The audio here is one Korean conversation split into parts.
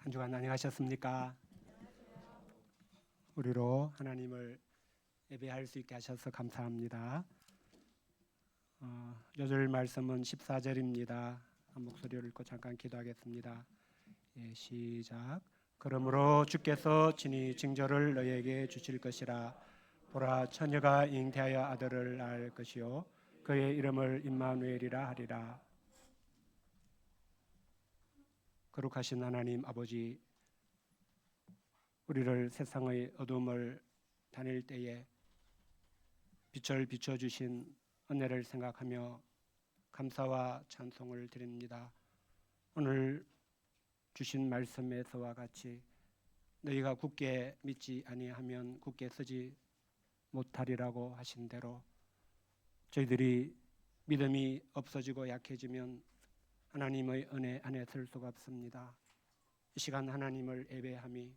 한 주간 안녕하셨습니까? 우리로 하나님을 예배할 수 있게 하셔서 감사합니다. 요절 말씀은 14절입니다. 한 목소리를 읽고 잠깐 기도하겠습니다. 시작. 그러므로 주께서 친히 징조를 너희에게 주실 것이라. 보라, 처녀가 잉태하여 아들을 낳을 것이요 그의 이름을 임마누엘이라 하리라. 거룩하신 하나님 아버지, 우리를 세상의 어둠을 다닐 때에 빛을 비춰주신 은혜를 생각하며 감사와 찬송을 드립니다. 오늘 주신 말씀에서와 같이 너희가 굳게 믿지 아니하면 굳게 서지 못하리라고 하신 대로 저희들이 믿음이 없어지고 약해지면 하나님의 은혜 안에 설 수가 없습니다. 이 시간 하나님을 예배함이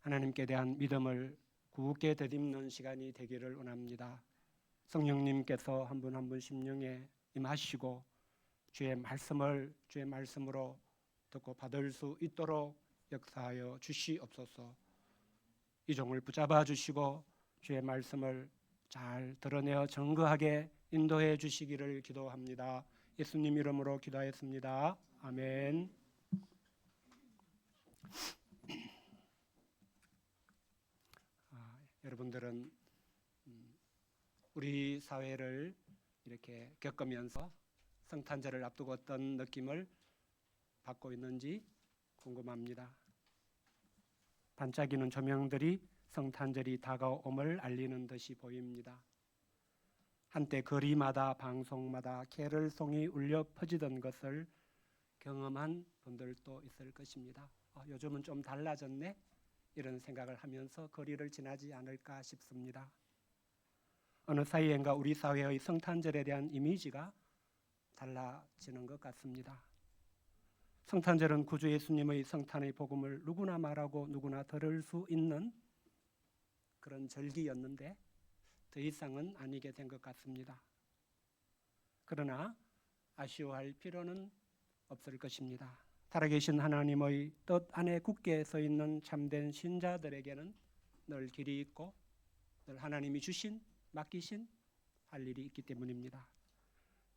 하나님께 대한 믿음을 굳게 되짚는 시간이 되기를 원합니다. 성령님께서 한 분 한 분 심령에 임하시고 주의 말씀을 주의 말씀으로 듣고 받을 수 있도록 역사하여 주시옵소서. 이 종을 붙잡아 주시고 주의 말씀을 잘 드러내어 증거하게 인도해 주시기를 기도합니다. 예수님 이름으로 기도하였습니다. 아멘. 여러분들은 우리 사회를 이렇게 겪으면서 성탄절을 앞두고 어떤 느낌을 받고 있는지 궁금합니다. 반짝이는 조명들이 성탄절이 다가옴을 알리는 듯이 보입니다. 한때 거리마다 방송마다 캐럴송이 울려 퍼지던 것을 경험한 분들도 있을 것입니다. 요즘은 좀 달라졌네? 이런 생각을 하면서 거리를 지나지 않을까 싶습니다. 어느 사이엔가 우리 사회의 성탄절에 대한 이미지가 달라지는 것 같습니다. 성탄절은 구주 예수님의 성탄의 복음을 누구나 말하고 누구나 들을 수 있는 그런 절기였는데 더 이상은 아니게 된 것 같습니다. 그러나 아쉬워할 필요는 없을 것입니다. 살아계신 하나님의 뜻 안에 굳게 서 있는 참된 신자들에게는 늘 길이 있고 늘 하나님이 주신 맡기신 할 일이 있기 때문입니다.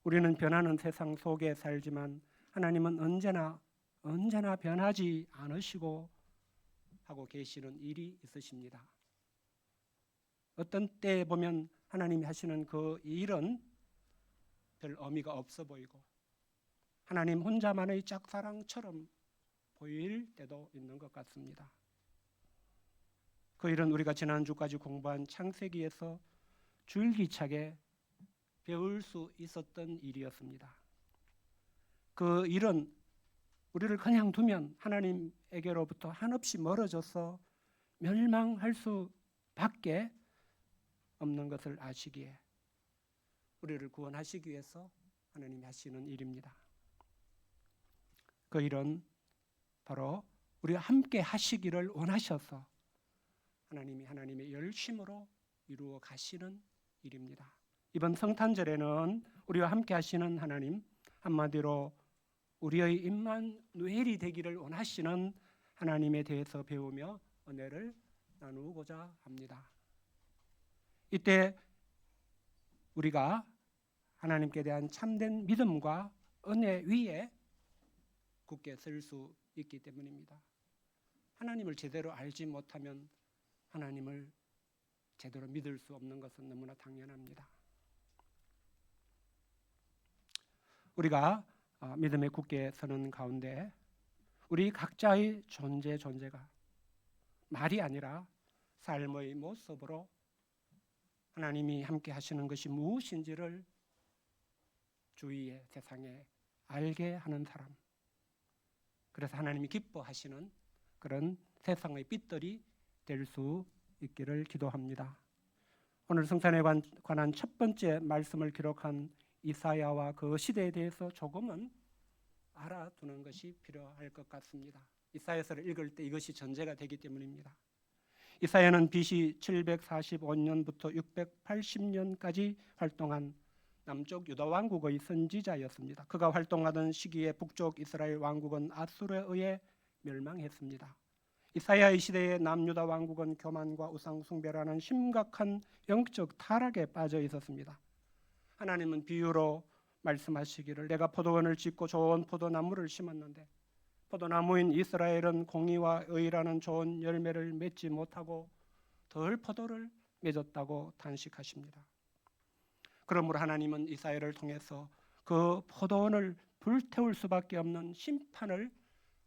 우리는 변하는 세상 속에 살지만 하나님은 언제나 변하지 않으시고 하고 계시는 일이 있으십니다. 어떤 때에 보면 하나님이 하시는 그 일은 별 의미가 없어 보이고 하나님 혼자만의 짝사랑처럼 보일 때도 있는 것 같습니다. 그 일은 우리가 지난주까지 공부한 창세기에서 줄기차게 배울 수 있었던 일이었습니다. 그 일은 우리를 그냥 두면 하나님에게로부터 한없이 멀어져서 멸망할 수밖에 없는 것을 아시기에 우리를 구원하시기 위해서 하나님이 하시는 일입니다. 그 일은 바로 우리와 함께 하시기를 원하셔서 하나님이 하나님의 열심으로 이루어 가시는 일입니다. 이번 성탄절에는 우리와 함께 하시는 하나님, 한마디로 우리의 임마누엘이 되기를 원하시는 하나님에 대해서 배우며 은혜를 나누고자 합니다. 이때 우리가 하나님께 대한 참된 믿음과 은혜 위에 굳게 설 수 있기 때문입니다. 하나님을 제대로 알지 못하면 하나님을 제대로 믿을 수 없는 것은 너무나 당연합니다. 우리가 믿음에 굳게 서는 가운데 우리 각자의 존재가 말이 아니라 삶의 모습으로 하나님이 함께 하시는 것이 무엇인지를 주위의 세상에 알게 하는 사람, 그래서 하나님이 기뻐하시는 그런 세상의 빛들이 될 수 있기를 기도합니다. 오늘 성탄에 관한 첫 번째 말씀을 기록한 이사야와 그 시대에 대해서 조금은 알아두는 것이 필요할 것 같습니다. 이사야서를 읽을 때 이것이 전제가 되기 때문입니다. 이사야는 BC 745년부터 680년까지 활동한 남쪽 유다 왕국의 선지자였습니다. 그가 활동하던 시기에 북쪽 이스라엘 왕국은 아수르에 의해 멸망했습니다. 이사야의 시대의 남유다 왕국은 교만과 우상 숭배라는 심각한 영적 타락에 빠져 있었습니다. 하나님은 비유로 말씀하시기를 내가 포도원을 짓고 좋은 포도나무를 심었는데 포도나무인 이스라엘은 공의와 의라는 좋은 열매를 맺지 못하고 덜 포도를 맺었다고 단식하십니다. 그러므로 하나님은 이사야를 통해서 그 포도원을 불태울 수밖에 없는 심판을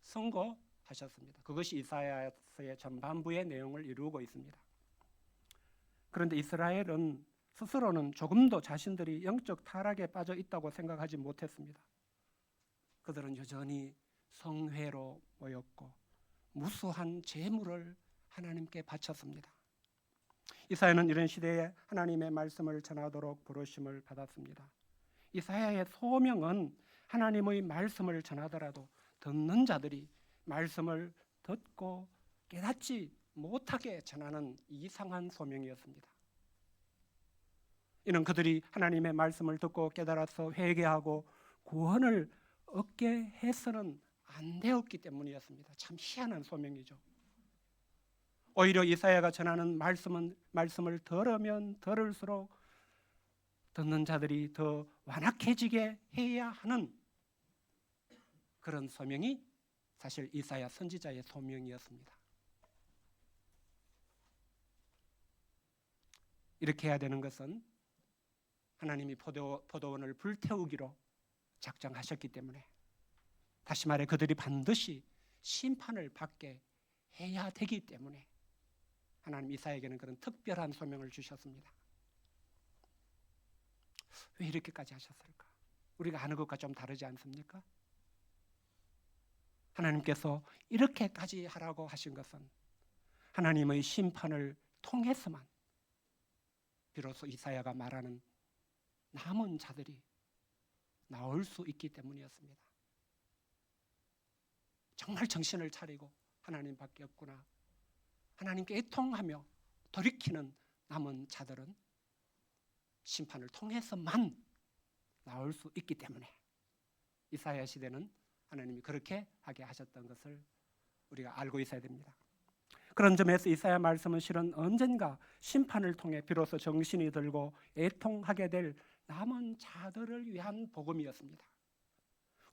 선고하셨습니다. 그것이 이사야서의 전반부의 내용을 이루고 있습니다. 그런데 이스라엘은 스스로는 조금도 자신들이 영적 타락에 빠져 있다고 생각하지 못했습니다. 그들은 여전히 성회로 모였고 무수한 제물을 하나님께 바쳤습니다. 이사야는 이런 시대에 하나님의 말씀을 전하도록 부르심을 받았습니다. 이사야의 소명은 하나님의 말씀을 전하더라도 듣는 자들이 말씀을 듣고 깨닫지 못하게 전하는 이상한 소명이었습니다. 이는 그들이 하나님의 말씀을 듣고 깨달아서 회개하고 구원을 얻게 해서는 안 되었기 때문이었습니다. 참 희한한 소명이죠. 오히려 이사야가 전하는 말씀을 들으면 들을수록 듣는 자들이 더 완악해지게 해야 하는 그런 소명이 사실 이사야 선지자의 소명이었습니다. 이렇게 해야 되는 것은 하나님이 포도원을 불태우기로 작정하셨기 때문에, 다시 말해 그들이 반드시 심판을 받게 해야 되기 때문에 하나님 이사야에게는 그런 특별한 소명을 주셨습니다. 왜 이렇게까지 하셨을까? 우리가 아는 것과 좀 다르지 않습니까? 하나님께서 이렇게까지 하라고 하신 것은 하나님의 심판을 통해서만 비로소 이사야가 말하는 남은 자들이 나올 수 있기 때문이었습니다. 정말 정신을 차리고 하나님밖에 없구나, 하나님께 애통하며 돌이키는 남은 자들은 심판을 통해서만 나올 수 있기 때문에 이사야 시대는 하나님이 그렇게 하게 하셨던 것을 우리가 알고 있어야 됩니다. 그런 점에서 이사야 말씀은 실은 언젠가 심판을 통해 비로소 정신이 들고 애통하게 될 남은 자들을 위한 복음이었습니다.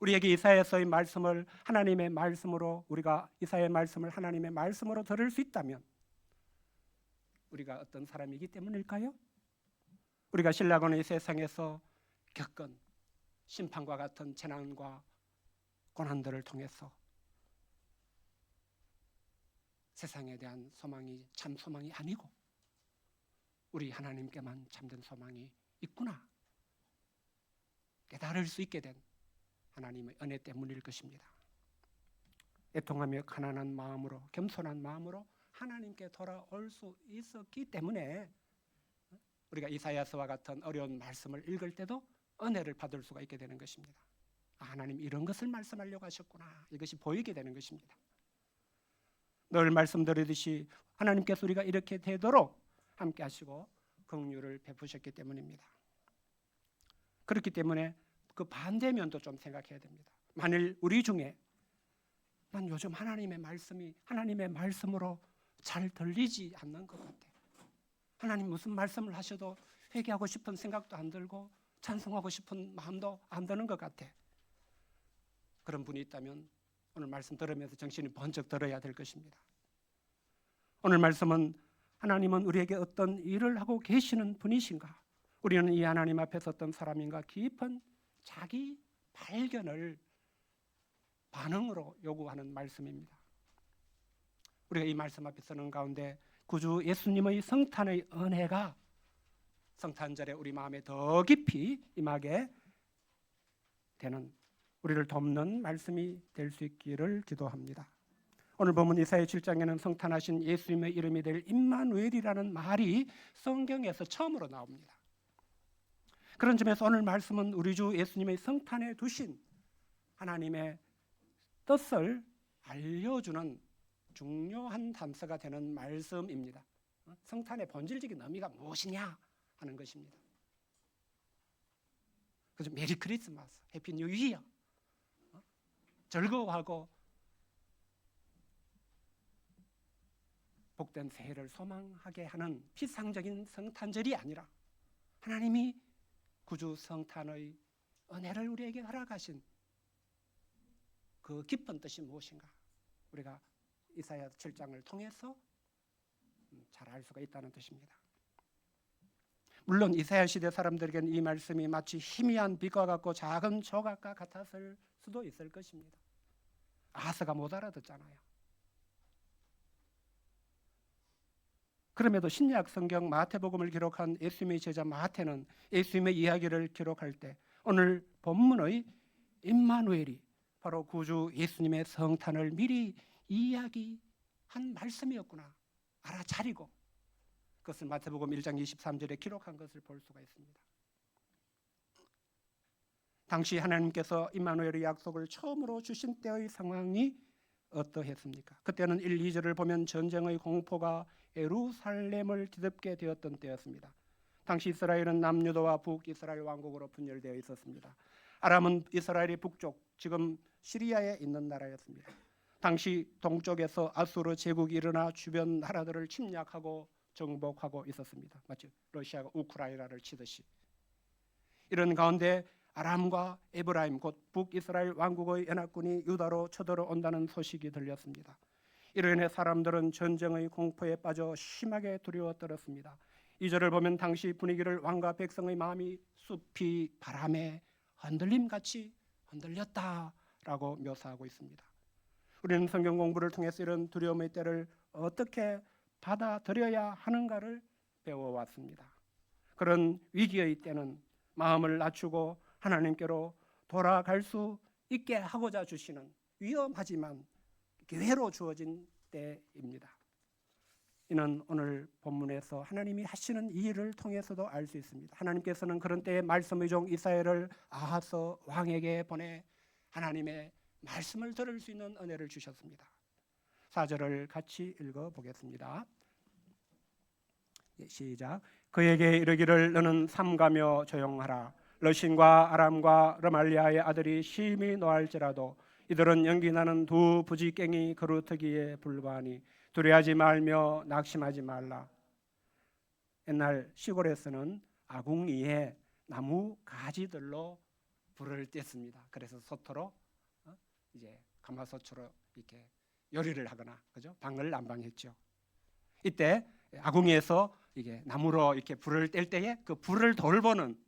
우리에게 이사야서의 말씀을 하나님의 말씀으로, 우리가 이사야의 말씀을 하나님의 말씀으로 들을 수 있다면 우리가 어떤 사람이기 때문일까요? 우리가 신라곤의 세상에서 겪은 심판과 같은 재난과 고난들을 통해서 세상에 대한 소망이 참 소망이 아니고 우리 하나님께만 참된 소망이 있구나 깨달을 수 있게 된 하나님의 은혜 때문일 것입니다. 애통하며 가난한 마음으로, 겸손한 마음으로 하나님께 돌아올 수 있었기 때문에 우리가 이사야서와 같은 어려운 말씀을 읽을 때도 은혜를 받을 수가 있게 되는 것입니다. 하나님 이런 것을 말씀하려고 하셨구나, 이것이 보이게 되는 것입니다. 늘 말씀드리듯이 하나님께서 우리가 이렇게 되도록 함께 하시고 긍휼을 베푸셨기 때문입니다. 그렇기 때문에 그 반대면도 좀 생각해야 됩니다. 만일 우리 중에 난 요즘 하나님의 말씀이 하나님의 말씀으로 잘 들리지 않는 것 같아, 하나님 무슨 말씀을 하셔도 회개하고 싶은 생각도 안 들고 찬송하고 싶은 마음도 안 드는 것 같아, 그런 분이 있다면 오늘 말씀 들으면서 정신이 번쩍 들어야 될 것입니다. 오늘 말씀은 하나님은 우리에게 어떤 일을 하고 계시는 분이신가, 우리는 이 하나님 앞에 섰던 사람인가 깊은 자기 발견을 반응으로 요구하는 말씀입니다. 우리가 이 말씀 앞에 서는 가운데 구주 예수님의 성탄의 은혜가 성탄절에 우리 마음에 더 깊이 임하게 되는, 우리를 돕는 말씀이 될 수 있기를 기도합니다. 오늘 본문 이사야 7장에는 성탄하신 예수님의 이름이 될 임마누엘이라는 말이 성경에서 처음으로 나옵니다. 그런 점에서 오늘 말씀은 우리 주 예수님의 성탄에 두신 하나님의 뜻을 알려주는 중요한 단서가 되는 말씀입니다. 성탄의 본질적인 의미가 무엇이냐 하는 것입니다. 그래서 메리 크리스마스, 해피 뉴 이어, 즐거워하고 복된 새해를 소망하게 하는 피상적인 성탄절이 아니라 하나님이 구주 성탄의 은혜를 우리에게 허락하신 그 깊은 뜻이 무엇인가 우리가 이사야 7장을 통해서 잘 알 수가 있다는 뜻입니다. 물론 이사야 시대 사람들에게는 이 말씀이 마치 희미한 빛과 같고 작은 조각과 같았을 수도 있을 것입니다. 아하스가 못 알아듣잖아요. 그럼에도 신약 성경 마태복음을 기록한 예수님의 제자 마태는 예수님의 이야기를 기록할 때 오늘 본문의 임마누엘이 바로 구주 예수님의 성탄을 미리 이야기한 말씀이었구나 알아차리고 그것을 마태복음 1장 23절에 기록한 것을 볼 수가 있습니다. 당시 하나님께서 임마누엘의 약속을 처음으로 주신 때의 상황이 어떠했습니까? 그때는 1, 2절을 보면 전쟁의 공포가 예루살렘을 뒤덮게 되었던 때였습니다. 당시 이스라엘은 남유다와 북이스라엘 왕국으로 분열되어 있었습니다. 아람은 이스라엘의 북쪽, 지금 시리아에 있는 나라였습니다. 당시 동쪽에서 아수르 제국이 일어나 주변 나라들을 침략하고 정복하고 있었습니다. 마치 러시아가 우크라이나를 치듯이. 이런 가운데 아람과 에브라임 곧 북이스라엘 왕국의 연합군이 유다로 쳐들어온다는 소식이 들렸습니다. 이로 인해 사람들은 전쟁의 공포에 빠져 심하게 두려워 떨었습니다. 2절을 보면 당시 분위기를 왕과 백성의 마음이 숲이 바람에 흔들림같이 흔들렸다라고 묘사하고 있습니다. 우리는 성경 공부를 통해서 이런 두려움의 때를 어떻게 받아들여야 하는가를 배워왔습니다. 그런 위기의 때는 마음을 낮추고 하나님께로 돌아갈 수 있게 하고자 주시는 위험하지만 기회로 주어진 때입니다. 이는 오늘 본문에서 하나님이 하시는 이 일을 통해서도 알 수 있습니다. 하나님께서는 그런 때에 말씀의 종 이사야를 아하스 왕에게 보내 하나님의 말씀을 들을 수 있는 은혜를 주셨습니다. 4절을 같이 읽어보겠습니다. 시작. 그에게 이르기를 너는 삼가며 조용하라. 러신과 아람과 르말리아의 아들이 심히 노할지라도 이들은 연기나는 두 부지깽이 그루터기에 불과하니 두려워하지 말며 낙심하지 말라. 옛날 시골에서는 아궁이에 나무 가지들로 불을 뗐습니다. 그래서 소토로 이제 가마솥으로 이렇게 요리를 하거나 그죠? 방을 난방했죠. 이때 아궁이에서 이게 나무로 이렇게 불을 뗄 때에 그 불을 돌보는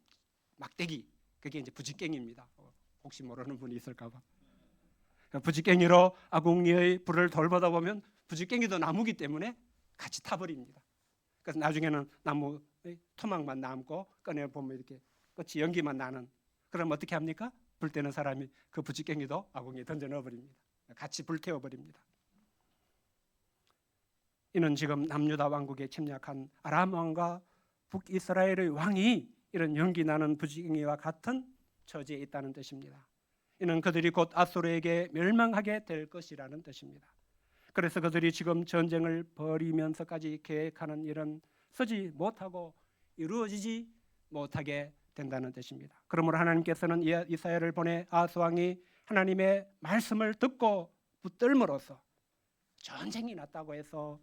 막대기 그게 이제 부지깽이입니다. 혹시 모르는 분이 있을까봐. 부지깽이로 아궁이의 불을 돌보다 보면 부지깽이도 나무기 때문에 같이 타버립니다. 그래서 나중에는 나무의 토막만 남고 꺼내 보면 이렇게 끝이 연기만 나는. 그럼 어떻게 합니까? 불 때는 사람이 그 부지깽이도 아궁이에 던져 넣어버립니다. 같이 불태워버립니다. 이는 지금 남유다 왕국에 침략한 아람 왕과 북이스라엘의 왕이 이런 연기 나는 부지깽이와 같은 처지에 있다는 뜻입니다. 이는 그들이 곧 아수르에게 멸망하게 될 것이라는 뜻입니다. 그래서 그들이 지금 전쟁을 벌이면서까지 계획하는 일은 서지 못하고 이루어지지 못하게 된다는 뜻입니다. 그러므로 하나님께서는 이사야를 보내 아하스 왕이 하나님의 말씀을 듣고 붙들므로써 전쟁이 났다고 해서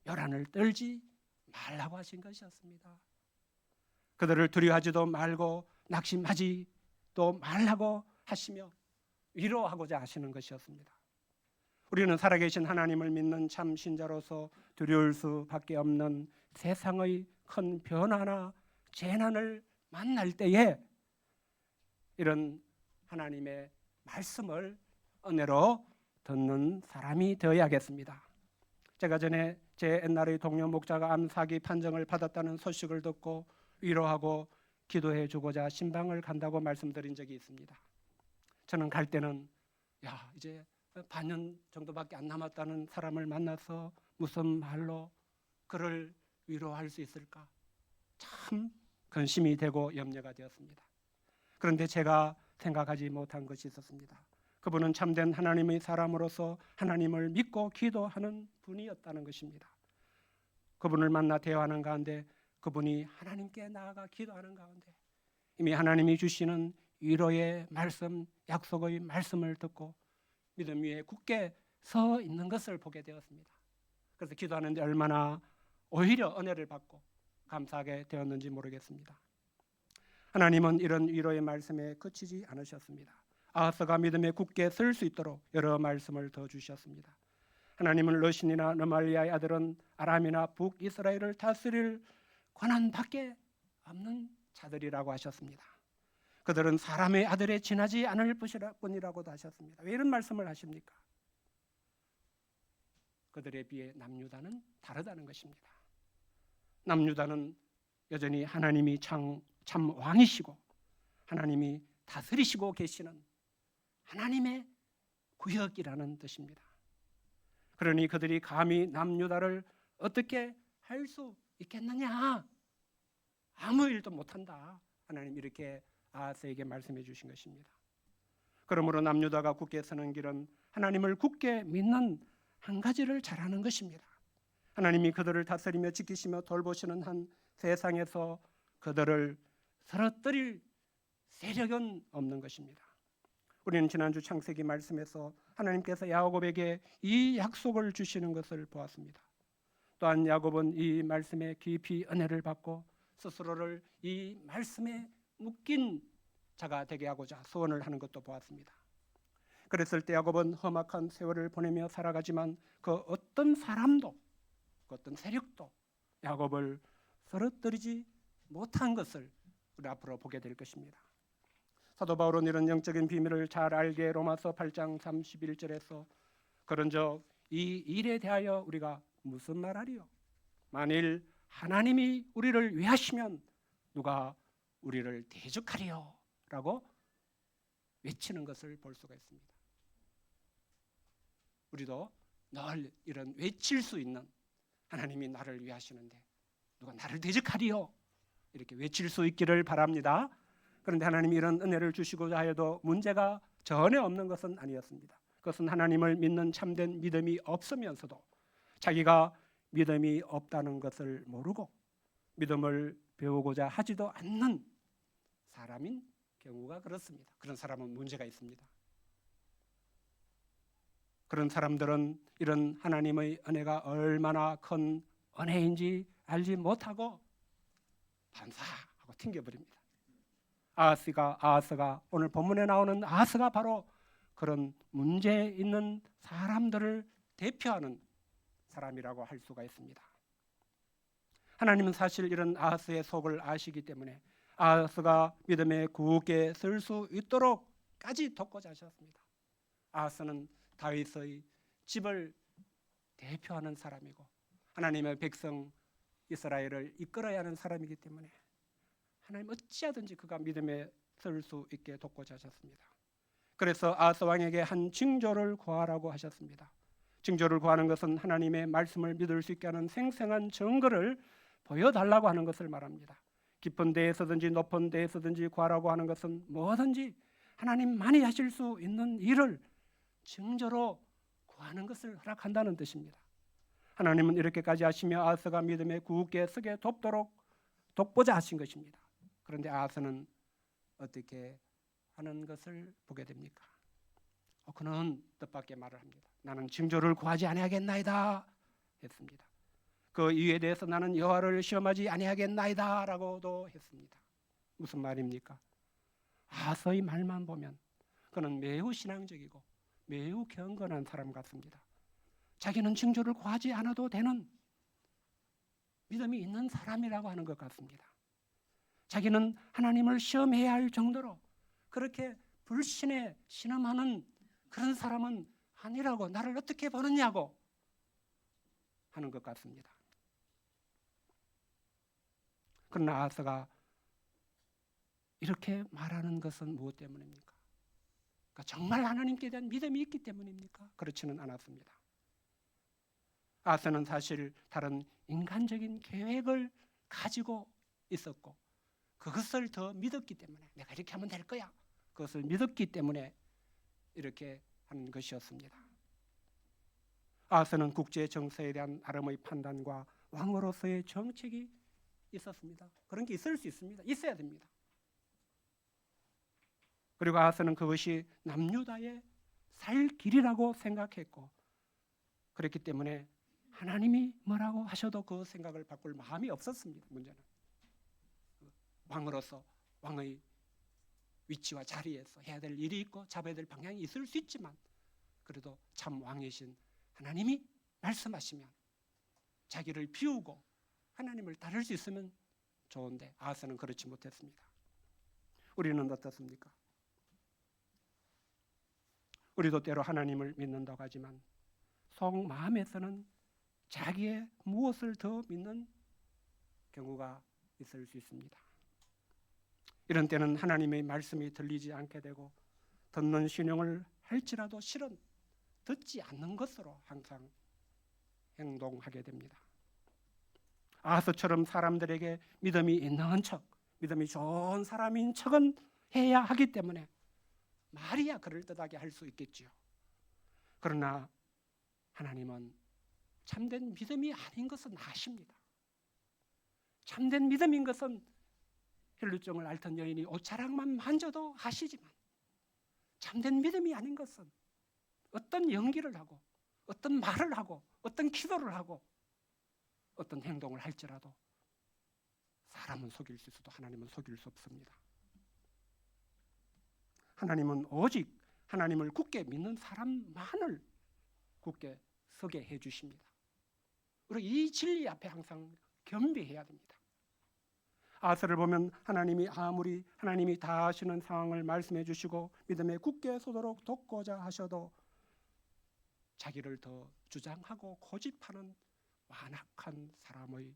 요란을 떨지 말라고 하신 것이었습니다. 그들을 두려워하지도 말고 낙심하지도 말라고 하시며 위로하고자 하시는 것이었습니다. 우리는 살아계신 하나님을 믿는 참 신자로서 두려울 수밖에 없는 세상의 큰 변화나 재난을 만날 때에 이런 하나님의 말씀을 은혜로 듣는 사람이 되어야겠습니다. 제가 전에 제 옛날의 동료 목자가 암 사기 판정을 받았다는 소식을 듣고 위로하고 기도해 주고자 신방을 간다고 말씀드린 적이 있습니다. 저는 갈 때는 이제 반년 정도밖에 안 남았다는 사람을 만나서 무슨 말로 그를 위로할 수 있을까 참 근심이 되고 염려가 되었습니다. 그런데 제가 생각하지 못한 것이 있었습니다. 그분은 참된 하나님의 사람으로서 하나님을 믿고 기도하는 분이었다는 것입니다. 그분을 만나 대화하는 가운데 그분이 하나님께 나아가 기도하는 가운데 이미 하나님이 주시는 위로의 말씀, 약속의 말씀을 듣고 믿음 위에 굳게 서 있는 것을 보게 되었습니다. 그래서 기도하는데 얼마나 오히려 은혜를 받고 감사하게 되었는지 모르겠습니다. 하나님은 이런 위로의 말씀에 그치지 않으셨습니다. 아하스가 믿음에 굳게 설 수 있도록 여러 말씀을 더 주셨습니다. 하나님은 르신이나 르말리아의 아들은 아람이나 북이스라엘을 다스릴 권한밖에 없는 자들이라고 하셨습니다. 그들은 사람의 아들에 지나지 않을 뿐이라고도 하셨습니다. 왜 이런 말씀을 하십니까? 그들에 비해 남유다는 다르다는 것입니다. 남유다는 여전히 하나님이 참 왕이시고 하나님이 다스리시고 계시는 하나님의 구역이라는 뜻입니다. 그러니 그들이 감히 남유다를 어떻게 할 수 있겠느냐? 아무 일도 못한다. 하나님 이렇게 아하스에게 말씀해 주신 것입니다. 그러므로 남유다가 굳게 서는 길은 하나님을 굳게 믿는 한 가지를 잘하는 것입니다. 하나님이 그들을 다스리며 지키시며 돌보시는 한 세상에서 그들을 쓰러뜨릴 세력은 없는 것입니다. 우리는 지난주 창세기 말씀에서 하나님께서 야곱에게 이 약속을 주시는 것을 보았습니다. 또한 야곱은 이 말씀에 깊이 은혜를 받고 스스로를 이 말씀에 묶인 자가 되게 하고자 소원을 하는 것도 보았습니다. 그랬을 때 야곱은 험악한 세월을 보내며 살아가지만 그 어떤 사람도 그 어떤 세력도 야곱을 쓰러뜨리지 못한 것을 우리 앞으로 보게 될 것입니다. 사도 바울은 이런 영적인 비밀을 잘 알게 로마서 8장 31절에서 그런즉 이 일에 대하여 우리가 무슨 말하리요? 만일 하나님이 우리를 위하시면 누가 우리를 대적하리요? 라고 외치는 것을 볼 수가 있습니다. 우리도 늘 이런 외칠 수 있는 하나님이 나를 위하시는데 누가 나를 대적하리요? 이렇게 외칠 수 있기를 바랍니다. 그런데 하나님이 이런 은혜를 주시고자 하여도 문제가 전혀 없는 것은 아니었습니다. 그것은 하나님을 믿는 참된 믿음이 없으면서도 자기가 믿음이 없다는 것을 모르고 믿음을 배우고자 하지도 않는 사람인 경우가 그렇습니다. 그런 사람은 문제가 있습니다. 그런 사람들은 이런 하나님의 은혜가 얼마나 큰 은혜인지 알지 못하고 반사하고 튕겨버립니다. 아하스가 오늘 본문에 나오는 아하스가 바로 그런 문제 있는 사람들을 대표하는 사람이라고 할 수가 있습니다. 하나님은 사실 이런 아하스의 속을 아시기 때문에 아하스가 믿음에 굳게 설 수 있도록까지 돕고자 하셨습니다. 아하스는 다윗의 집을 대표하는 사람이고 하나님의 백성 이스라엘을 이끌어야 하는 사람이기 때문에 하나님 어찌하든지 그가 믿음에 설 수 있게 돕고자 하셨습니다. 그래서 아하스 왕에게 한 징조를 구하라고 하셨습니다. 징조를 구하는 것은 하나님의 말씀을 믿을 수 있게 하는 생생한 증거를 보여달라고 하는 것을 말합니다. 깊은 데에서든지 높은 데에서든지 구하라고 하는 것은 뭐든지 하나님만이 하실 수 있는 일을 징조로 구하는 것을 허락한다는 뜻입니다. 하나님은 이렇게까지 하시며 아하스가 믿음에 굳게 서게 돕고자 하신 것입니다. 그런데 아하스는 어떻게 하는 것을 보게 됩니까? 그는 뜻밖의 말을 합니다. 나는 징조를 구하지 아니하겠나이다 했습니다. 그 이유에 대해서 나는 여호와를 시험하지 아니하겠나이다라고도 했습니다. 무슨 말입니까? 아하스의 말만 보면 그는 매우 신앙적이고 매우 경건한 사람 같습니다. 자기는 징조를 구하지 않아도 되는 믿음이 있는 사람이라고 하는 것 같습니다. 자기는 하나님을 시험해야 할 정도로 그렇게 불신에 신음하는 그런 사람은 아니라고 나를 어떻게 보느냐고 하는 것 같습니다. 그러나 아하스가 이렇게 말하는 것은 무엇 때문입니까? 그러니까 정말 하나님께 대한 믿음이 있기 때문입니까? 그렇지는 않았습니다. 아하스는 사실 다른 인간적인 계획을 가지고 있었고 그것을 더 믿었기 때문에 내가 이렇게 하면 될 거야. 그것을 믿었기 때문에 이렇게 하는 것이었습니다. 아하스는 국제 정세에 대한 아람의 판단과 왕으로서의 정책이 있었습니다. 그런 게 있을 수 있습니다. 있어야 됩니다. 그리고 아하스는 그것이 남유다의 살 길이라고 생각했고 그렇기 때문에 하나님이 뭐라고 하셔도 그 생각을 바꿀 마음이 없었습니다. 문제는 왕으로서 왕의 위치와 자리에서 해야 될 일이 있고 잡아야 될 방향이 있을 수 있지만 그래도 참 왕이신 하나님이 말씀하시면 자기를 비우고 하나님을 따를 수 있으면 좋은데 아하스는 그렇지 못했습니다. 우리는 어떻습니까? 우리도 때로 하나님을 믿는다고 하지만 속 마음에서는 자기의 무엇을 더 믿는 경우가 있을 수 있습니다. 이런 때는 하나님의 말씀이 들리지 않게 되고 듣는 신용을 할지라도 실은 듣지 않는 것으로 항상 행동하게 됩니다. 아하스처럼 사람들에게 믿음이 있는 척, 믿음이 좋은 사람인 척은 해야 하기 때문에 말이야 그럴듯하게 할 수 있겠지요. 그러나 하나님은 참된 믿음이 아닌 것은 아십니다. 참된 믿음인 것은 혈루증을 앓던 여인이 옷자락만 만져도 아시지만 참된 믿음이 아닌 것은 어떤 연기를 하고 어떤 말을 하고 어떤 기도를 하고 어떤 행동을 할지라도 사람은 속일 수 있어도 하나님은 속일 수 없습니다. 하나님은 오직 하나님을 굳게 믿는 사람만을 굳게 서게 해주십니다. 그리고 이 진리 앞에 항상 겸비해야 됩니다. 아하스를 보면 하나님이 아무리 하나님이 다 아시는 상황을 말씀해 주시고 믿음에 굳게 서도록 돕고자 하셔도 자기를 더 주장하고 고집하는 완악한 사람의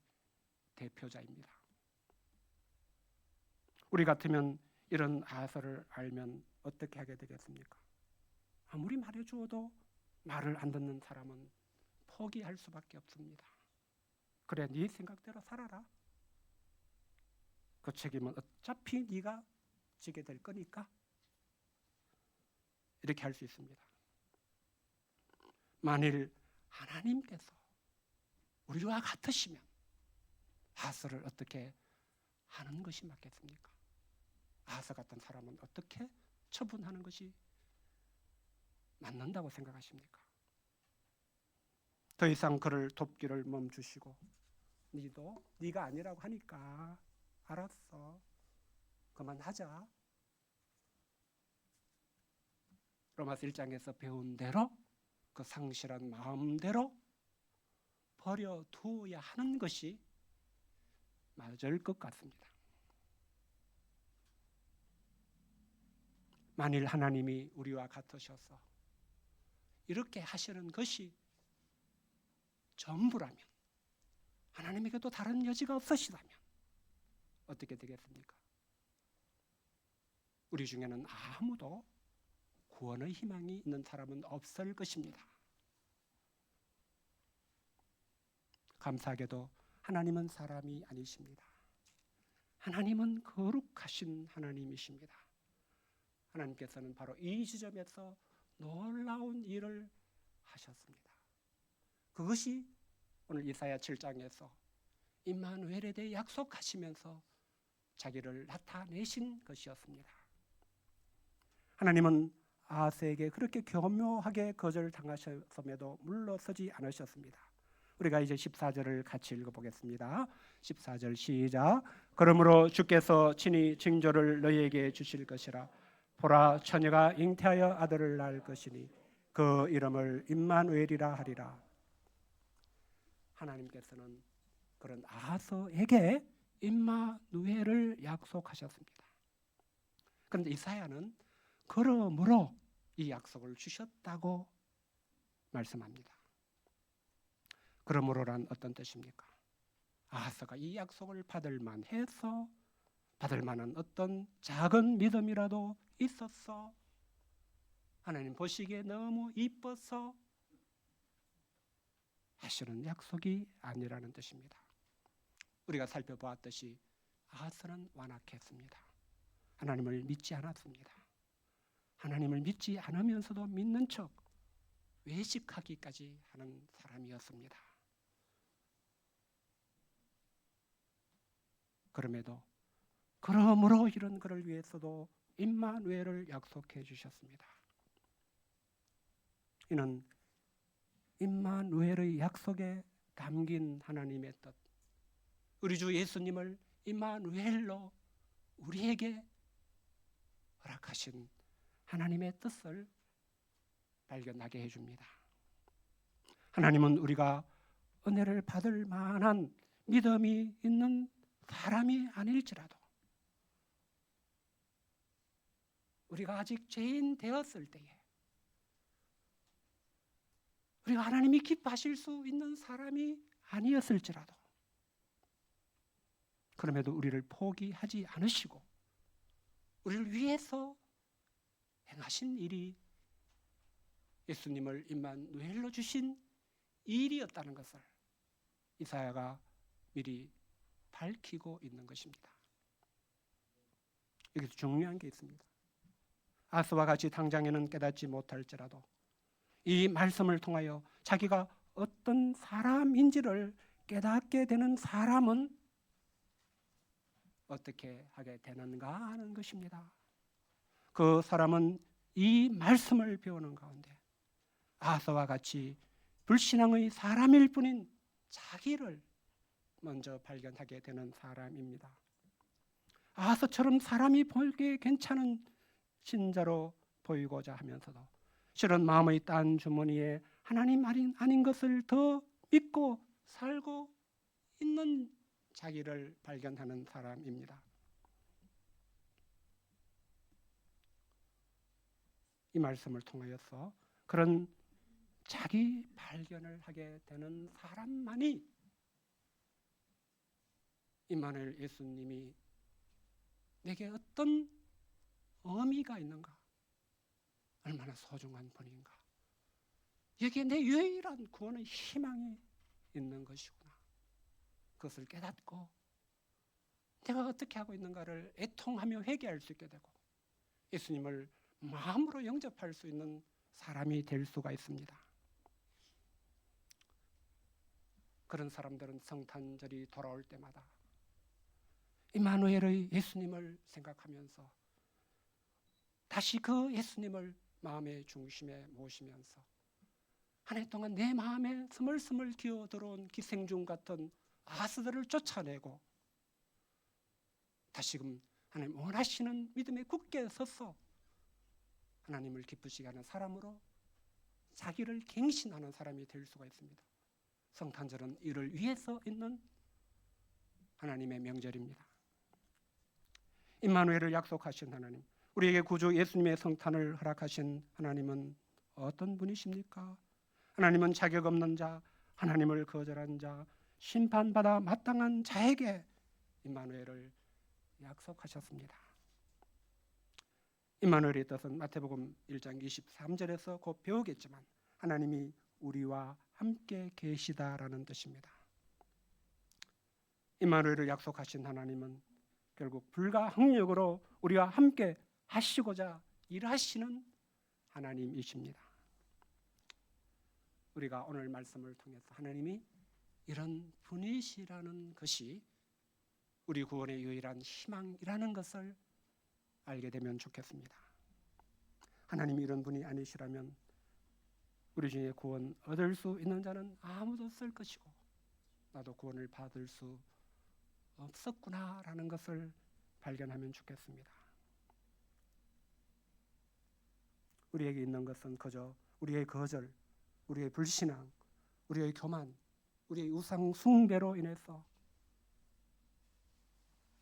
대표자입니다. 우리 같으면 이런 아하스를 알면 어떻게 하게 되겠습니까? 아무리 말해 주어도 말을 안 듣는 사람은 포기할 수밖에 없습니다. 그래, 네 생각대로 살아라. 그 책임은 어차피 네가 지게 될 거니까. 이렇게 할 수 있습니다. 만일 하나님께서 우리와 같으시면 아하스를 어떻게 하는 것이 맞겠습니까? 아하스 같은 사람은 어떻게 처분하는 것이 맞는다고 생각하십니까? 더 이상 그를 돕기를 멈추시고 니도 네가 아니라고 하니까 알았어, 그만하자. 로마서 1장에서 배운 대로 그 상실한 마음대로 버려두어야 하는 것이 맞을 것 같습니다. 만일 하나님이 우리와 같으셔서 이렇게 하시는 것이 전부라면, 하나님에게도 다른 여지가 없으시다면 어떻게 되겠습니까? 우리 중에는 아무도 구원의 희망이 있는 사람은 없을 것입니다. 감사하게도 하나님은 사람이 아니십니다. 하나님은 거룩하신 하나님이십니다. 하나님께서는 바로 이 지점에서 놀라운 일을 하셨습니다. 그것이 오늘 이사야 7장에서 임마누엘에 대해 약속하시면서 자기를 나타내신 것이었습니다. 하나님은 아하스에게 그렇게 교묘하게 거절당하셨음에도 물러서지 않으셨습니다. 우리가 이제 14절을 같이 읽어보겠습니다. 14절 시작. 그러므로 주께서 친히 징조를 너희에게 주실 것이라. 보라, 처녀가 잉태하여 아들을 낳을 것이니 그 이름을 임마누엘이라 하리라. 하나님께서는 그런 아하스에게 임마누엘을 약속하셨습니다. 그런데 이사야는 그러므로 이 약속을 주셨다고 말씀합니다. 그러므로란 어떤 뜻입니까? 아하스가 이 약속을 받을 만해서, 받을 만한 어떤 작은 믿음이라도 있었어, 하나님 보시기에 너무 이뻐서 하시는 약속이 아니라는 뜻입니다. 우리가 살펴보았듯이 아하스는 완악했습니다. 하나님을 믿지 않았습니다. 하나님을 믿지 않으면서도 믿는 척 외식하기까지 하는 사람이었습니다. 그러므로 이런 그를 위해서도 임마누엘을 약속해 주셨습니다. 이는 임마누엘의 약속에 담긴 하나님의 뜻, 우리 주 예수님을 임마누엘로 우리에게 허락하신 하나님의 뜻을 발견하게 해줍니다. 하나님은 우리가 은혜를 받을 만한 믿음이 있는 사람이 아닐지라도 우리가 아직 죄인 되었을 때에 우리가 하나님이 기뻐하실 수 있는 사람이 아니었을지라도 그럼에도 우리를 포기하지 않으시고 우리를 위해서 행하신 일이 예수님을 임마누엘로 주신 일이었다는 것을 이사야가 미리 밝히고 있는 것입니다. 여기서 중요한 게 있습니다. 아스와 같이 당장에는 깨닫지 못할지라도 이 말씀을 통하여 자기가 어떤 사람인지를 깨닫게 되는 사람은 어떻게 하게 되는가 하는 것입니다. 그 사람은 이 말씀을 배우는 가운데 아스와 같이 불신앙의 사람일 뿐인 자기를 먼저 발견하게 되는 사람입니다. 아스처럼 사람이 보기에 괜찮은 신자로 보이고자 하면서도 실은 마음의 딴 주머니에 하나님 아닌 것을 더 믿고 살고 있는 자기를 발견하는 사람입니다. 이 말씀을 통하여서 그런 자기 발견을 하게 되는 사람만이 임마누엘 예수님이 내게 어떤 의미가 있는가, 얼마나 소중한 분인가, 여기에 내 유일한 구원의 희망이 있는 것이구나, 그것을 깨닫고 내가 어떻게 하고 있는가를 애통하며 회개할 수 있게 되고 예수님을 마음으로 영접할 수 있는 사람이 될 수가 있습니다. 그런 사람들은 성탄절이 돌아올 때마다 임마누엘의 예수님을 생각하면서 다시 그 예수님을 마음의 중심에 모시면서 한 해 동안 내 마음에 스물스물 기어 들어온 기생충 같은 아스들을 쫓아내고 다시금 하나님 원하시는 믿음에 굳게 서서 하나님을 기쁘시게 하는 사람으로 자기를 갱신하는 사람이 될 수가 있습니다. 성탄절은 이를 위해서 있는 하나님의 명절입니다. 임마누엘을 약속하신 하나님, 우리에게 구주 예수님의 성탄을 허락하신 하나님은 어떤 분이십니까? 하나님은 자격 없는 자, 하나님을 거절한 자, 심판받아 마땅한 자에게 임마누엘을 약속하셨습니다. 임마누엘의 뜻은 마태복음 1장 23절에서 곧 배우겠지만 하나님이 우리와 함께 계시다라는 뜻입니다. 임마누엘을 약속하신 하나님은 결국 불가항력으로 우리와 함께 하시고자 일하시는 하나님이십니다. 우리가 오늘 말씀을 통해서 하나님이 이런 분이시라는 것이 우리 구원의 유일한 희망이라는 것을 알게 되면 좋겠습니다. 하나님이 이런 분이 아니시라면 우리 중에 구원 얻을 수 있는 자는 아무도 없을 것이고 나도 구원을 받을 수 없었구나라는 것을 발견하면 좋겠습니다. 우리에게 있는 것은 그저 우리의 거절, 우리의 불신앙, 우리의 교만, 우리의 우상 숭배로 인해서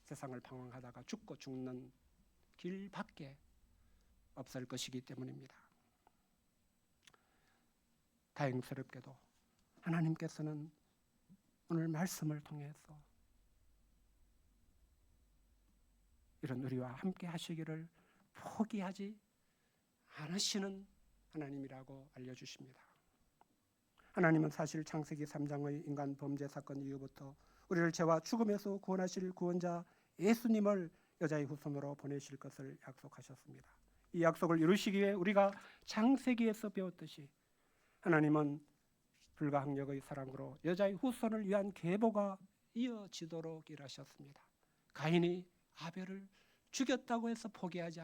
세상을 방황하다가 죽고 죽는 길밖에 없을 것이기 때문입니다. 다행스럽게도 하나님께서는 오늘 말씀을 통해서 이런 우리와 함께 하시기를 포기하지 않으시는 하나님이라고 알려주십니다. 하나님은 사실 창세기 3장의 인간 범죄 사건 이후부터 우리를 죄와 죽음에서 구원하실 구원자 예수님을 여자의 후손으로 보내실 것을 약속하셨습니다. 이 약속을 이루시기 위해 우리가 창세기에서 배웠듯이 하나님은 불가항력의 사랑으로 여자의 후손을 위한 계보가 이어지도록 일하셨습니다. 가인이 아벨을 죽였다고 해서 포기하지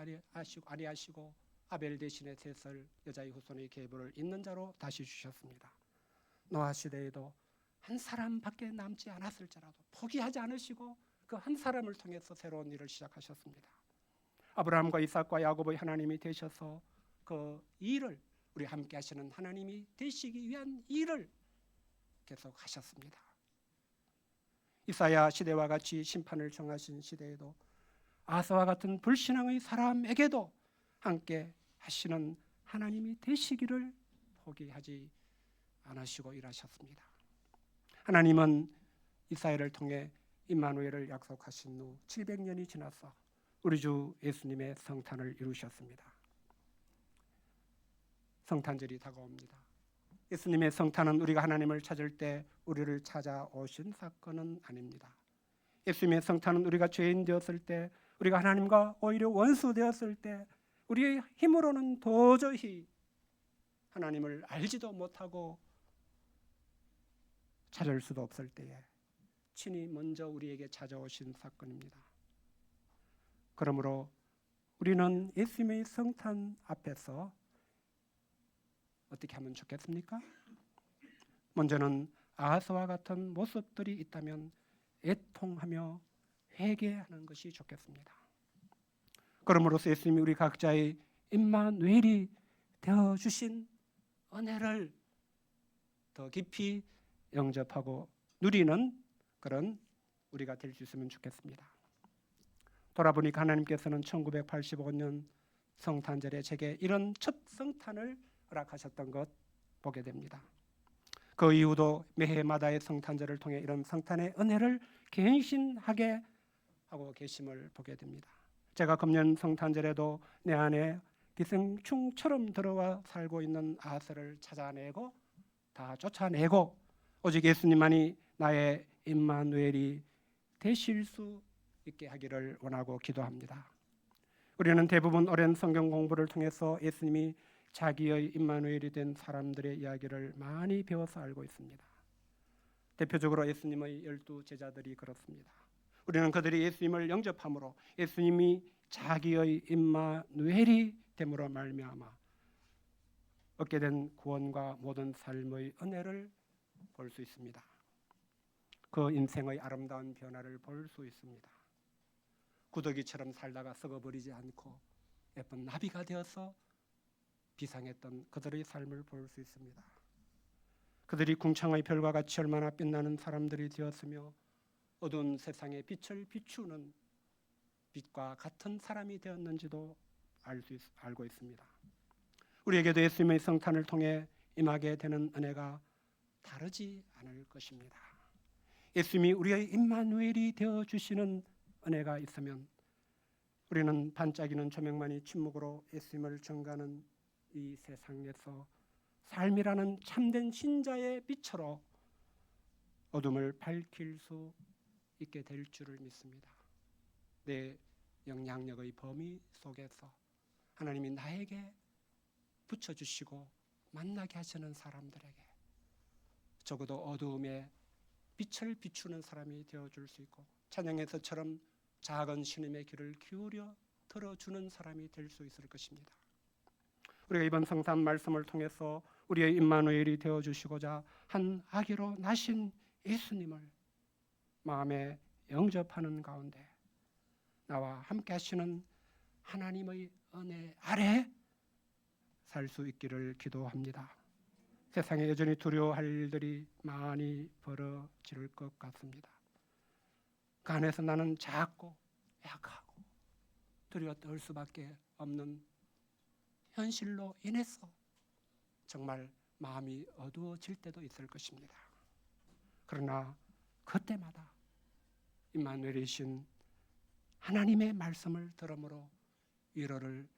아니하시고 아벨 대신에 셋을 여자의 후손의 계보를 잇는 자로 다시 주셨습니다. 노아 시대에도 한 사람밖에 남지 않았을지라도 포기하지 않으시고 그 한 사람을 통해서 새로운 일을 시작하셨습니다. 아브라함과 이삭과 야곱의 하나님이 되셔서 그 일을, 우리 함께 하시는 하나님이 되시기 위한 일을 계속 하셨습니다. 이사야 시대와 같이 심판을 정하신 시대에도 아하스와 같은 불신앙의 사람에게도 함께 하시는 하나님이 되시기를 포기하지 않으시고 일하셨습니다. 하나님은 이사야를 통해 임마누엘을 약속하신 후 700년이 지나서 우리 주 예수님의 성탄을 이루셨습니다. 성탄절이 다가옵니다. 예수님의 성탄은 우리가 하나님을 찾을 때 우리를 찾아오신 사건은 아닙니다. 예수님의 성탄은 우리가 죄인 되었을 때, 우리가 하나님과 오히려 원수 되었을 때, 우리의 힘으로는 도저히 하나님을 알지도 못하고 찾을 수도 없을 때에 친히 먼저 우리에게 찾아오신 사건입니다. 그러므로 우리는 예수님의 성탄 앞에서 어떻게 하면 좋겠습니까? 먼저는 아하스와 같은 모습들이 있다면 애통하며 회개하는 것이 좋겠습니다. 그러므로서 예수님이 우리 각자의 임마누엘이 되어주신 은혜를 더 깊이 영접하고 누리는 그런 우리가 될 수 있으면 좋겠습니다. 돌아보니까 하나님께서는 1985년 성탄절에 제게 이런 첫 성탄을 허락하셨던 것 보게 됩니다. 그 이후도 매해마다의 성탄절을 통해 이런 성탄의 은혜를 갱신하게 하고 계심을 보게 됩니다. 제가 금년 성탄절에도 내 안에 기생충처럼 들어와 살고 있는 아하스를 찾아내고 다 쫓아내고 오직 예수님만이 나의 임마누엘이 되실 수 있게 하기를 원하고 기도합니다. 우리는 대부분 오랜 성경 공부를 통해서 예수님이 자기의 임마누엘이 된 사람들의 이야기를 많이 배워서 알고 있습니다. 대표적으로 예수님의 12 제자들이 그렇습니다. 우리는 그들이 예수님을 영접함으로 예수님이 자기의 임마누엘이 됨으로 말미암아 얻게 된 구원과 모든 삶의 은혜를 볼 수 있습니다. 그 인생의 아름다운 변화를 볼 수 있습니다. 구더기처럼 살다가 썩어버리지 않고 예쁜 나비가 되어서 비상했던 그들의 삶을 볼 수 있습니다. 그들이 궁창의 별과 같이 얼마나 빛나는 사람들이 되었으며 어두운 세상에 빛을 비추는 빛과 같은 사람이 되었는지도 알고 있습니다. 우리에게도 예수님의 성탄을 통해 임하게 되는 은혜가 다르지 않을 것입니다. 예수님이 우리의 임마누엘이 되어주시는 은혜가 있으면 우리는 반짝이는 조명만이 침묵으로 예수님을 전가하는 이 세상에서 삶이라는 참된 신자의 빛으로 어둠을 밝힐 수 있게 될 줄을 믿습니다. 내 영향력의 범위 속에서 하나님이 나에게 붙여주시고 만나게 하시는 사람들에게 적어도 어두움에 빛을 비추는 사람이 되어줄 수 있고 찬양에서처럼 작은 신임의 귀를 기울여 들어주는 사람이 될 수 있을 것입니다. 우리가 이번 성탄 말씀을 통해서 우리의 임마누엘이 되어주시고자 한 아기로 나신 예수님을 마음에 영접하는 가운데 나와 함께 하시는 하나님의 은혜 아래 살 수 있기를 기도합니다. 세상에 여전히 두려워할 일들이 많이 벌어질 것 같습니다. 그 안에서 나는 작고 약하고 두려워 떨 수밖에 없는 현실로 인해서 정말 마음이 어두워질 때도 있을 것입니다. 그러나 그때마다 임마누엘이신 하나님의 말씀을 들음으로 위로를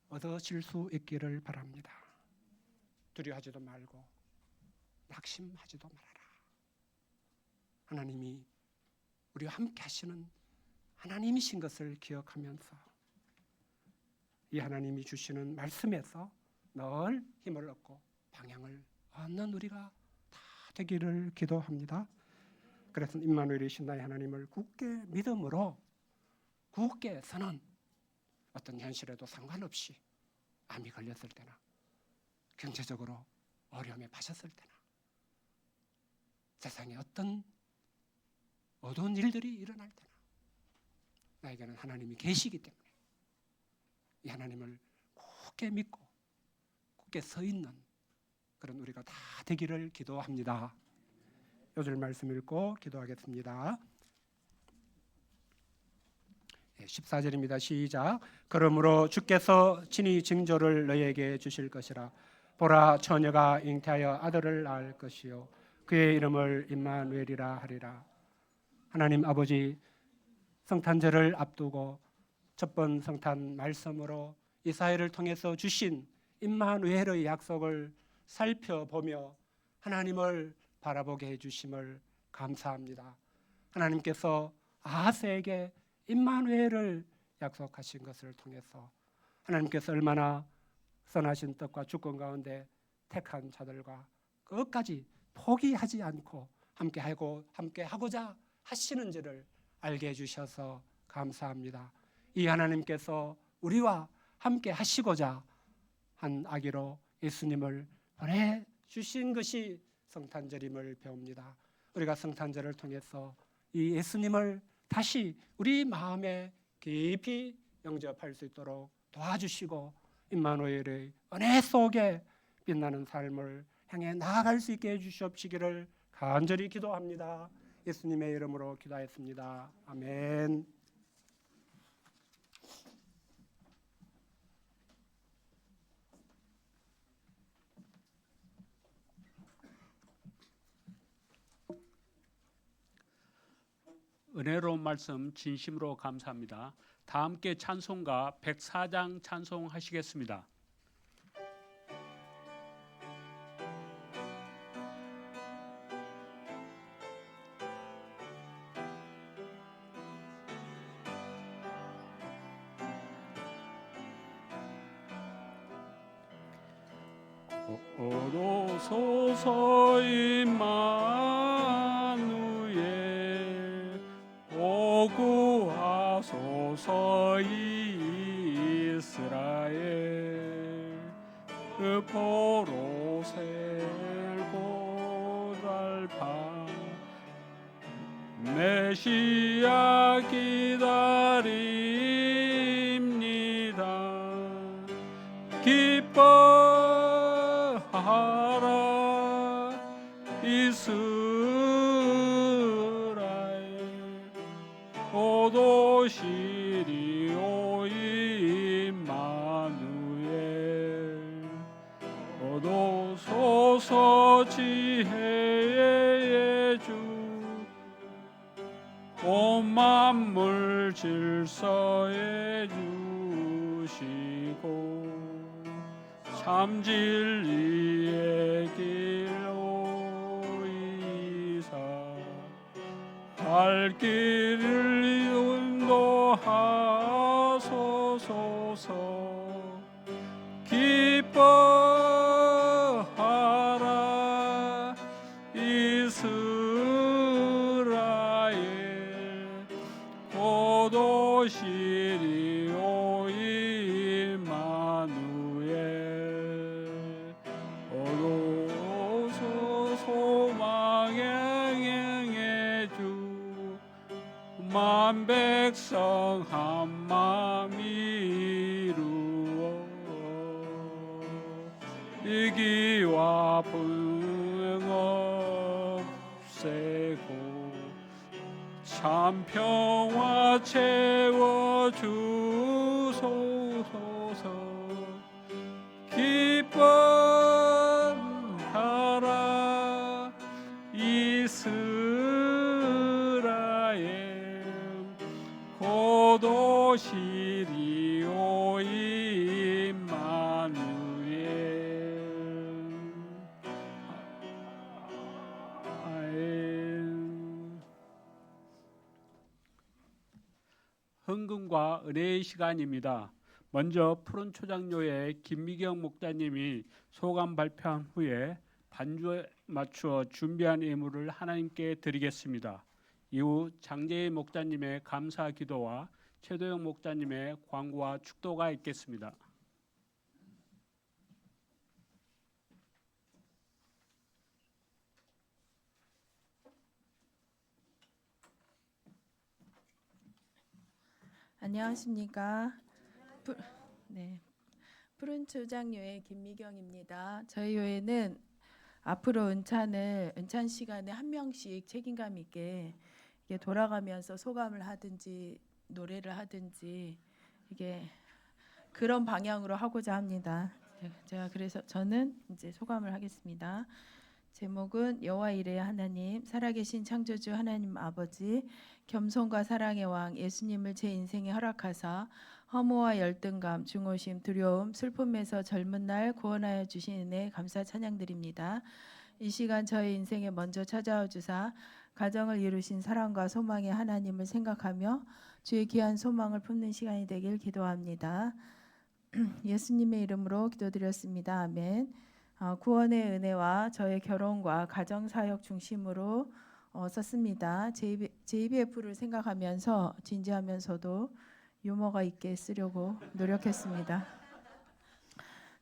얻으실 수 있기를 바랍니다. 두려워하지도 말고 낙심하지도 말아라. 하나님이 우리와 함께 하시는 하나님이신 것을 기억하면서 이 하나님이 주시는 말씀에서 늘 힘을 얻고 방향을 얻는 우리가 다 되기를 기도합니다. 그래서 임마누엘이신 나의 하나님을 굳게 믿음으로 굳게 서는 어떤 현실에도 상관없이 암이 걸렸을 때나 경제적으로 어려움에 빠졌을 때나 세상에 어떤 어두운 일들이 일어날 때나 나에게는 하나님이 계시기 때문에 이 하나님을 굳게 믿고 굳게 서 있는 그런 우리가 다 되기를 기도합니다. 요절 말씀 읽고 기도하겠습니다. 14절입니다. 시작. 그러므로 주께서 친히 징조를 너희에게 주실 것이라. 보라, 처녀가 잉태하여 아들을 낳을 것이요 그의 이름을 임마누엘이라 하리라. 하나님 아버지, 성탄절을 앞두고 첫 번 성탄 말씀으로 이사야를 통해서 주신 임마누엘의 약속을 살펴보며 하나님을 바라보게 해주심을 감사합니다. 하나님께서 아하스에게 임마누엘을 약속하신 것을 통해서 하나님께서 얼마나 선하신 뜻과 주권 가운데 택한 자들과 끝까지 포기하지 않고 함께하고자 하시는지를 알게 해주셔서 감사합니다. 이 하나님께서 우리와 함께 하시고자 한 아기로 예수님을 보내주신 것이 성탄절임을 배웁니다. 우리가 성탄절을 통해서 이 예수님을 다시 우리 마음에 깊이 영접할 수 있도록 도와주시고 임마누엘의 은혜 속에 빛나는 삶을 향해 나아갈 수 있게 해주시옵시기를 간절히 기도합니다. 예수님의 이름으로 기도하였습니다. 아멘. 은혜로운 말씀 진심으로 감사합니다. 다 함께 찬송가 104장 찬송하시겠습니다. 오소서 임마누엘 오구하소서 이스라엘 보로셀 고달파 메시아 기다립니다. 기뻐하라 이스라엘 오도시리오 임마누엘 오도소서 지혜의 주 온 만물 질서에 주시고 참 진리의 길로 이사 갈 길을 인도하소서. 기뻐하라 이스라엘 오도시리오 임마누엘 오도소 소망의 주 만백성 한마음 이루어 이기와 불행 없애고 참 평화 채워주소서. 기뻐하라 이스라엘 고도시리오 임마누엘. 헌금과 은혜의 시간입니다. 먼저 푸른 초장로의 김미경 목사님이 소감 발표한 후에 반주에 맞추어 준비한 예물을 하나님께 드리겠습니다. 이후 장재희 목사님의 감사 기도와 최도영 목사님의 광고와 축도가 있겠습니다. 안녕하십니까. 푸, 네, 푸른 초장교회 김미경입니다. 저희 교회는 앞으로 은찬 시간에 한 명씩 책임감 있게 이게 돌아가면서 소감을 하든지 노래를 하든지 이게 그런 방향으로 하고자 합니다. 제가 그래서 저는 이제 소감을 하겠습니다. 제목은 여호와 이레 하나님, 살아계신 창조주 하나님 아버지, 겸손과 사랑의 왕 예수님을 제 인생에 허락하사 허무와 열등감, 중오심, 두려움, 슬픔에서 젊은 날 구원하여 주신 은혜 감사 찬양드립니다. 이 시간 저의 인생에 먼저 찾아와 주사 가정을 이루신 사랑과 소망의 하나님을 생각하며 주의 귀한 소망을 품는 시간이 되길 기도합니다. 예수님의 이름으로 기도드렸습니다. 아멘. 구원의 은혜와 저의 결혼과 가정 사역 중심으로 썼습니다. JBF를 생각하면서 진지하면서도 유머가 있게 쓰려고 노력했습니다.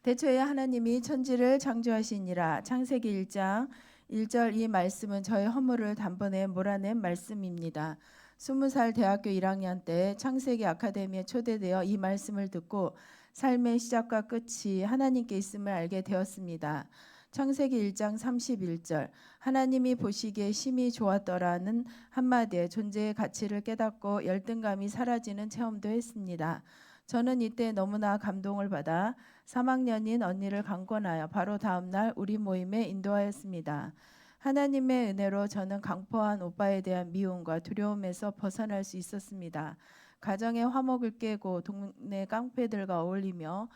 대초에 하나님이 천지를 창조하시니라. 창세기 1장 1절 이 말씀은 저의 허물을 단번에 몰아낸 말씀입니다. 20살 대학교 1학년 때 창세기 아카데미에 초대되어 이 말씀을 듣고 삶의 시작과 끝이 하나님께 있음을 알게 되었습니다. 창세기 1장 31절 하나님이 보시기에 심히 좋았더라는 한마디에 존재의 가치를 깨닫고 열등감이 사라지는 체험도 했습니다. 저는 이때 너무나 감동을 받아 3학년인 언니를 강권하여 바로 다음 날 우리 모임에 인도하였습니다. 하나님의 은혜로 저는 강포한 오빠에 대한 미움과 두려움에서 벗어날 수 있었습니다. 가정의 화목을 깨고 동네 깡패들과 어울리며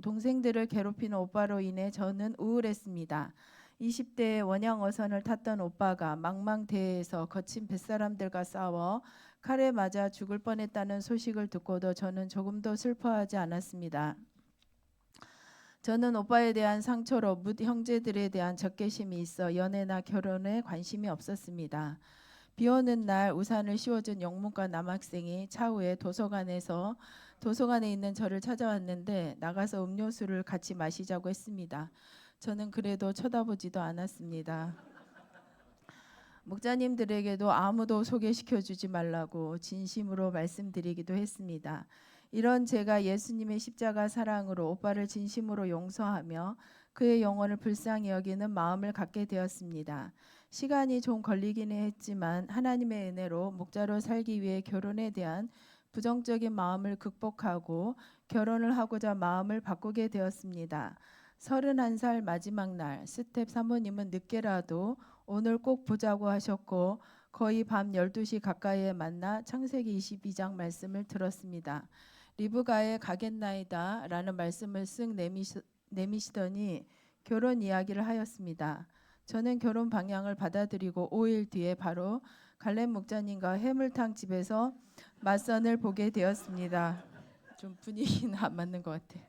동생들을 괴롭히는 오빠로 인해 저는 우울했습니다. 20대에 원양어선을 탔던 오빠가 망망대해에서 거친 뱃사람들과 싸워 칼에 맞아 죽을 뻔했다는 소식을 듣고도 저는 조금도 슬퍼하지 않았습니다. 저는 오빠에 대한 상처로 묻 형제들에 대한 적개심이 있어 연애나 결혼에 관심이 없었습니다. 비 오는 날 우산을 씌워준 영문과 남학생이 차후에 도서관에 있는 저를 찾아왔는데 나가서 음료수를 같이 마시자고 했습니다. 저는 그래도 쳐다보지도 않았습니다. 목자님들에게도 아무도 소개시켜주지 말라고 진심으로 말씀드리기도 했습니다. 이런 제가 예수님의 십자가 사랑으로 오빠를 진심으로 용서하며 그의 영혼을 불쌍히 여기는 마음을 갖게 되었습니다. 시간이 좀 걸리기는 했지만 하나님의 은혜로 목자로 살기 위해 결혼에 대한 부정적인 마음을 극복하고 결혼을 하고자 마음을 바꾸게 되었습니다. 31살 마지막 날 스텝 사모님은 늦게라도 오늘 꼭 보자고 하셨고 거의 밤 12시 가까이에 만나 창세기 22장 말씀을 들었습니다. 리브가의 가겠나이다 라는 말씀을 쓱 내미시더니 결혼 이야기를 하였습니다. 저는 결혼 방향을 받아들이고 5일 뒤에 바로 갈렙 목자님과 해물탕 집에서 맞선을 보게 되었습니다. 좀 분위기는 안 맞는 것 같아.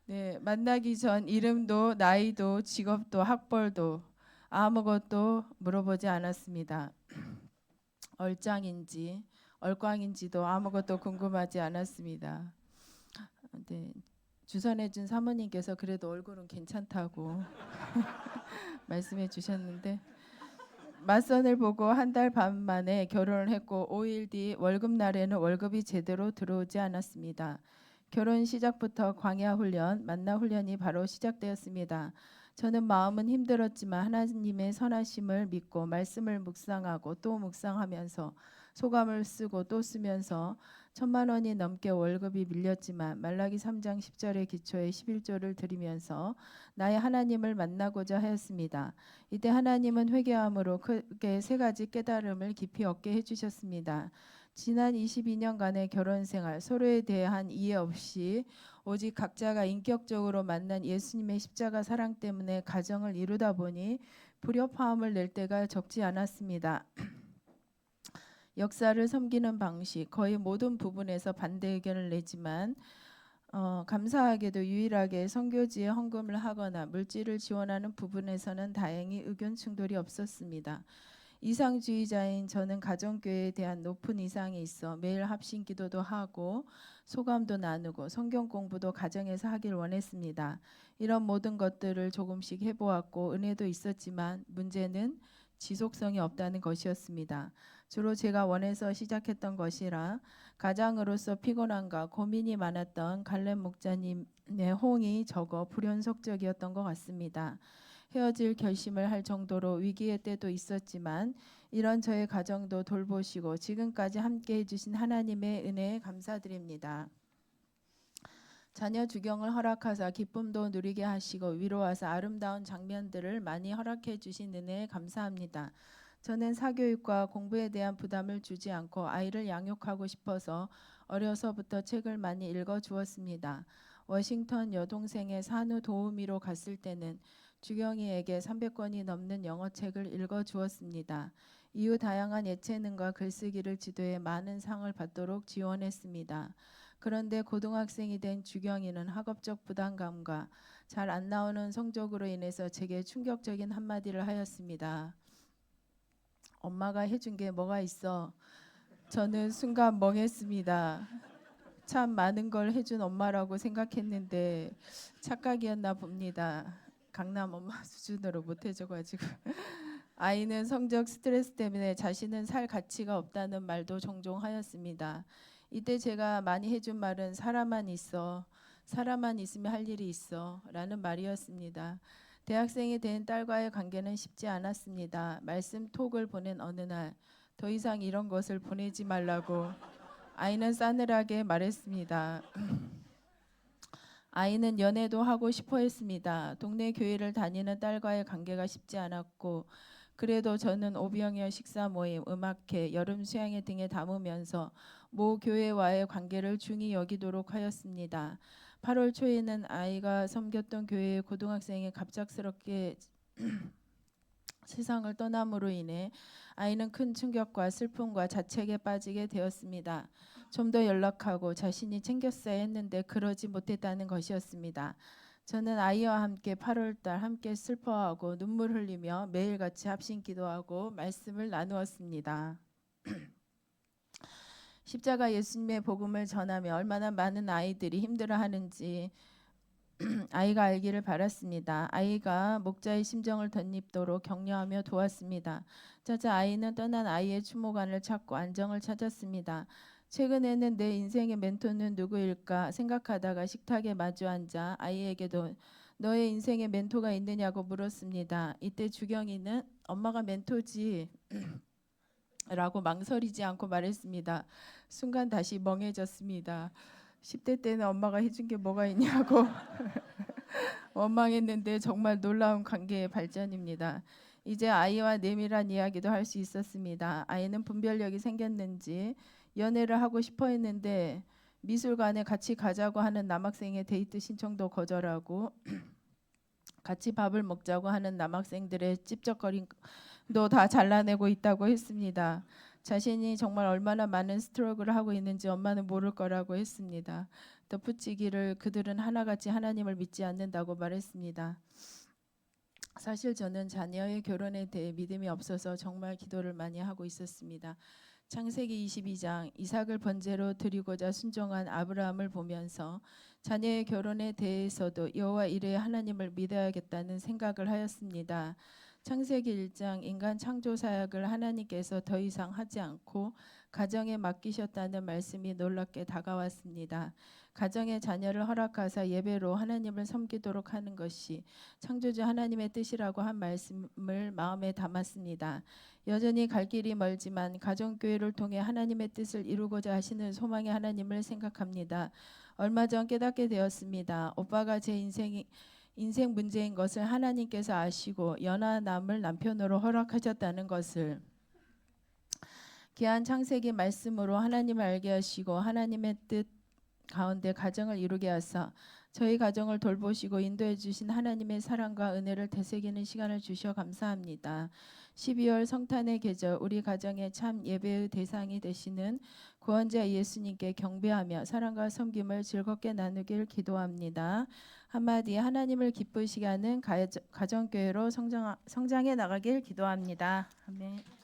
네, 만나기 전 이름도 나이도 직업도 학벌도 아무것도 물어보지 않았습니다. 얼짱인지 얼꽝인지도 아무것도 궁금하지 않았습니다. 네, 주선해준 사모님께서 그래도 얼굴은 괜찮다고 말씀해 주셨는데 맞선을 보고 한 달 반 만에 결혼을 했고 5일 뒤 월급날에는 월급이 제대로 들어오지 않았습니다. 결혼 시작부터 광야 훈련, 만나 훈련이 바로 시작되었습니다. 저는 마음은 힘들었지만 하나님의 선하심을 믿고 말씀을 묵상하고 또 묵상하면서 소감을 쓰고 또 쓰면서 1,000만 원이 넘게 월급이 밀렸지만 말라기 3장 10절의 기초에 11조를 드리면서 나의 하나님을 만나고자 하였습니다. 이때 하나님은 회개함으로 크게 3가지 깨달음을 깊이 얻게 해주셨습니다. 지난 22년간의 결혼 생활 서로에 대한 이해 없이 오직 각자가 인격적으로 만난 예수님의 십자가 사랑 때문에 가정을 이루다 보니 불협화음을 낼 때가 적지 않았습니다. 역사를 섬기는 방식 거의 모든 부분에서 반대 의견을 내지만 감사하게도 유일하게 선교지에 헌금을 하거나 물질을 지원하는 부분에서는 다행히 의견 충돌이 없었습니다. 이상주의자인 저는 가정교회에 대한 높은 이상이 있어 매일 합심 기도도 하고 소감도 나누고 성경 공부도 가정에서 하길 원했습니다. 이런 모든 것들을 조금씩 해보았고 은혜도 있었지만 문제는 지속성이 없다는 것이었습니다. 주로 제가 원해서 시작했던 것이라 가장으로서 피곤함과 고민이 많았던 갈렙 목자님의 호응이 적어 불연속적이었던 것 같습니다. 헤어질 결심을 할 정도로 위기의 때도 있었지만 이런 저의 가정도 돌보시고 지금까지 함께 해주신 하나님의 은혜에 감사드립니다. 자녀 주경을 허락하사 기쁨도 누리게 하시고 위로하사 아름다운 장면들을 많이 허락해 주신 은혜에 감사합니다. 저는 사교육과 공부에 대한 부담을 주지 않고 아이를 양육하고 싶어서 어려서부터 책을 많이 읽어 주었습니다. 워싱턴 여동생의 산후 도우미로 갔을 때는 주경이에게 300권이 넘는 영어책을 읽어 주었습니다. 이후 다양한 예체능과 글쓰기를 지도해 많은 상을 받도록 지원했습니다. 그런데 고등학생이 된 주경이는 학업적 부담감과 잘 안 나오는 성적으로 인해서 제게 충격적인 한마디를 하였습니다. 엄마가 해준 게 뭐가 있어? 저는 순간 멍했습니다. 참 많은 걸 해준 엄마라고 생각했는데 착각이었나 봅니다. 강남 엄마 수준으로 못 해줘가지고 아이는 성적 스트레스 때문에 자신은 살 가치가 없다는 말도 종종 하였습니다. 이때 제가 많이 해준 말은 사람만 있어, 사람만 있으면 할 일이 있어 라는 말이었습니다. 대학생이 된 딸과의 관계는 쉽지 않았습니다. 말씀 톡을 보낸 어느 날 더 이상 이런 것을 보내지 말라고 아이는 싸늘하게 말했습니다. 아이는 연애도 하고 싶어 했습니다. 동네 교회를 다니는 딸과의 관계가 쉽지 않았고 그래도 저는 오병이어 식사 모임, 음악회, 여름 수양회 등에 담으면서 모 교회와의 관계를 중히 여기도록 하였습니다. 8월 초에는 아이가 섬겼던 교회의 고등학생이 갑작스럽게 세상을 떠남으로 인해 아이는 큰 충격과 슬픔과 자책에 빠지게 되었습니다. 좀 더 연락하고 자신이 챙겼어야 했는데 그러지 못했다는 것이었습니다. 저는 아이와 함께 8월달 함께 슬퍼하고 눈물 흘리며 매일같이 합심 기도하고 말씀을 나누었습니다. 십자가 예수님의 복음을 전하며 얼마나 많은 아이들이 힘들어하는지 아이가 알기를 바랐습니다. 아이가 목자의 심정을 덧입도록 격려하며 도왔습니다. 차차 아이는 떠난 아이의 추모관을 찾고 안정을 찾았습니다. 최근에는 내 인생의 멘토는 누구일까 생각하다가 식탁에 마주 앉아 아이에게도 너의 인생의 멘토가 있느냐고 물었습니다. 이때 주경이는 엄마가 멘토지 라고 망설이지 않고 말했습니다. 순간 다시 멍해졌습니다. 10대 때는 엄마가 해준 게 뭐가 있냐고 원망했는데 정말 놀라운 관계의 발전입니다. 이제 아이와 내밀한 이야기도 할 수 있었습니다. 아이는 분별력이 생겼는지 연애를 하고 싶어 했는데 미술관에 같이 가자고 하는 남학생의 데이트 신청도 거절하고 같이 밥을 먹자고 하는 남학생들의 찝쩍거림도 다 잘라내고 있다고 했습니다. 자신이 정말 얼마나 많은 스트러글을 하고 있는지 엄마는 모를 거라고 했습니다. 덧붙이기를 그들은 하나같이 하나님을 믿지 않는다고 말했습니다. 사실 저는 자녀의 결혼에 대해 믿음이 없어서 정말 기도를 많이 하고 있었습니다. 창세기 22장 이삭을 번제로 드리고자 순종한 아브라함을 보면서 자녀의 결혼에 대해서도 여호와 이레의 하나님을 믿어야겠다는 생각을 하였습니다. 창세기 1장 인간 창조 사역을 하나님께서 더 이상 하지 않고 가정에 맡기셨다는 말씀이 놀랍게 다가왔습니다. 가정에 자녀를 허락하사 예배로 하나님을 섬기도록 하는 것이 창조주 하나님의 뜻이라고 한 말씀을 마음에 담았습니다. 여전히 갈 길이 멀지만 가정교회를 통해 하나님의 뜻을 이루고자 하시는 소망의 하나님을 생각합니다. 얼마 전 깨닫게 되었습니다. 오빠가 제 인생 문제인 것을 하나님께서 아시고 연하 남을 남편으로 허락하셨다는 것을 귀한 창세기 말씀으로 하나님을 알게 하시고 하나님의 뜻 가운데 가정을 이루게 하사 저희 가정을 돌보시고 인도해 주신 하나님의 사랑과 은혜를 되새기는 시간을 주셔 감사합니다. 12월 성탄의 계절 우리 가정의 참 예배의 대상이 되시는 구원자 예수님께 경배하며 사랑과 섬김을 즐겁게 나누길 기도합니다. 한마디 하나님을 기쁘시게 하는 가정교회로 성장해 나가길 기도합니다. 아멘.